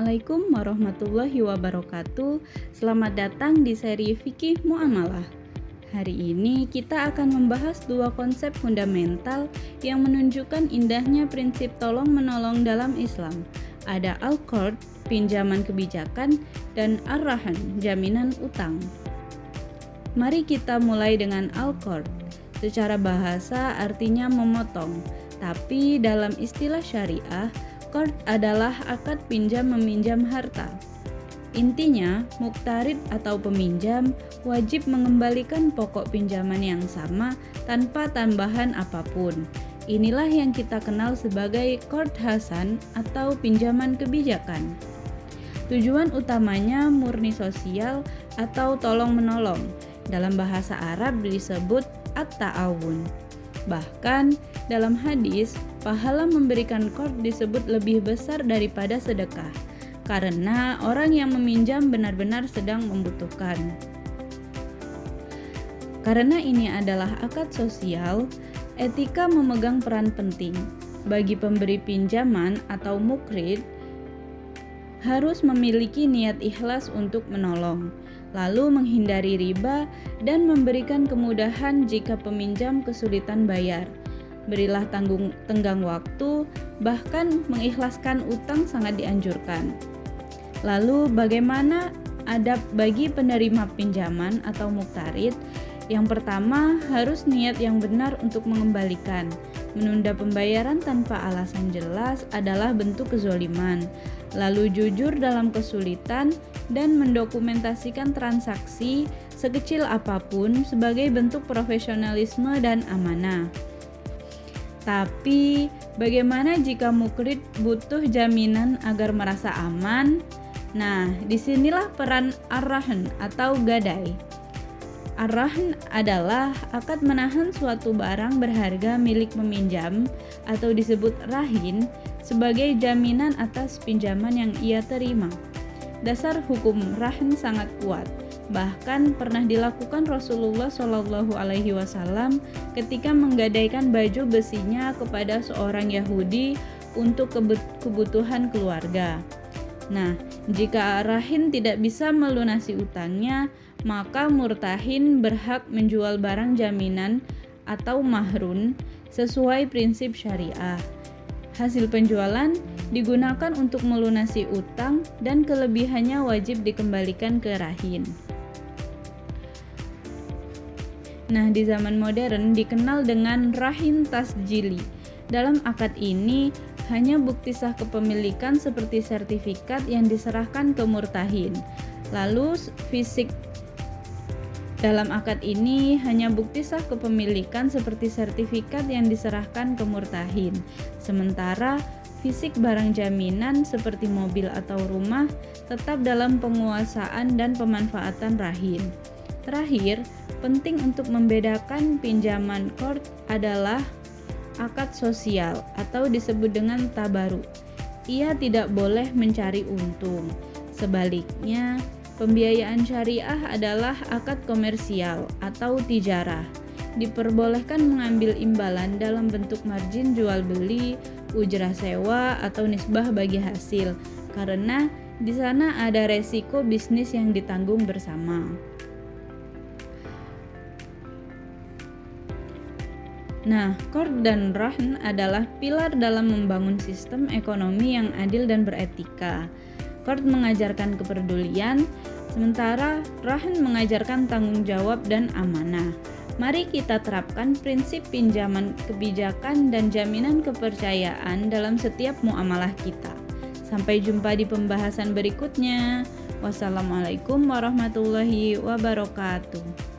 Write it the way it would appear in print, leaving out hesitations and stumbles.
Assalamualaikum warahmatullahi wabarakatuh. Selamat datang di seri Fikih Muamalah. Hari ini kita akan membahas dua konsep fundamental yang menunjukkan indahnya prinsip tolong-menolong dalam Islam. Ada Al-Qard, pinjaman kebijakan, dan Ar-Rahn, jaminan utang. Mari kita mulai dengan Al-Qard. Secara bahasa artinya memotong, tapi dalam istilah syariah, qard adalah akad pinjam-meminjam harta. Intinya, muqtarid atau peminjam wajib mengembalikan pokok pinjaman yang sama tanpa tambahan apapun. Inilah yang kita kenal sebagai qard hasan atau pinjaman kebijakan. Tujuan utamanya murni sosial atau tolong-menolong. Dalam bahasa Arab disebut at-ta'awun. Bahkan dalam hadis, pahala memberikan qard disebut lebih besar daripada sedekah, karena orang yang meminjam benar-benar sedang membutuhkan. Karena ini adalah akad sosial, etika memegang peran penting. Bagi pemberi pinjaman atau muqrid, harus memiliki niat ikhlas untuk menolong, lalu menghindari riba dan memberikan kemudahan jika peminjam kesulitan bayar. Berilah tenggang waktu, bahkan mengikhlaskan utang sangat dianjurkan. Lalu bagaimana adab bagi penerima pinjaman atau muqtarid? Yang pertama, harus niat yang benar untuk mengembalikan. Menunda pembayaran tanpa alasan jelas adalah bentuk kezoliman. Lalu jujur dalam kesulitan dan mendokumentasikan transaksi sekecil apapun sebagai bentuk profesionalisme dan amanah. Tapi, bagaimana jika muqrid butuh jaminan agar merasa aman? Nah, disinilah peran Ar-Rahn atau gadai. Ar-Rahn adalah akad menahan suatu barang berharga milik peminjam atau disebut rahin sebagai jaminan atas pinjaman yang ia terima. Dasar hukum rahn sangat kuat, bahkan pernah dilakukan Rasulullah SAW ketika menggadaikan baju besinya kepada seorang Yahudi untuk kebutuhan keluarga. Nah, jika rahin tidak bisa melunasi utangnya, maka murtahin berhak menjual barang jaminan atau mahrun sesuai prinsip syariah. Hasil penjualan digunakan untuk melunasi utang dan kelebihannya wajib dikembalikan ke rahin. Nah, di zaman modern dikenal dengan rahin tasjili. Dalam akad ini hanya bukti sah kepemilikan seperti sertifikat yang diserahkan ke murtahin. Lalu fisik dalam akad ini hanya bukti sah kepemilikan seperti sertifikat yang diserahkan ke murtahin. Sementara fisik barang jaminan seperti mobil atau rumah tetap dalam penguasaan dan pemanfaatan rahin. Terakhir, penting untuk membedakan pinjaman qard adalah akad sosial atau disebut dengan tabaruk. Ia tidak boleh mencari untung. Sebaliknya, pembiayaan syariah adalah akad komersial atau tijarah. Diperbolehkan mengambil imbalan dalam bentuk margin jual beli, ujrah sewa, atau nisbah bagi hasil, karena di sana ada resiko bisnis yang ditanggung bersama. Nah, qard dan rahn adalah pilar dalam membangun sistem ekonomi yang adil dan beretika. Qard mengajarkan kepedulian, sementara rahn mengajarkan tanggung jawab dan amanah. Mari kita terapkan prinsip pinjaman kebijakan dan jaminan kepercayaan dalam setiap muamalah kita. Sampai jumpa di pembahasan berikutnya. Wassalamualaikum warahmatullahi wabarakatuh.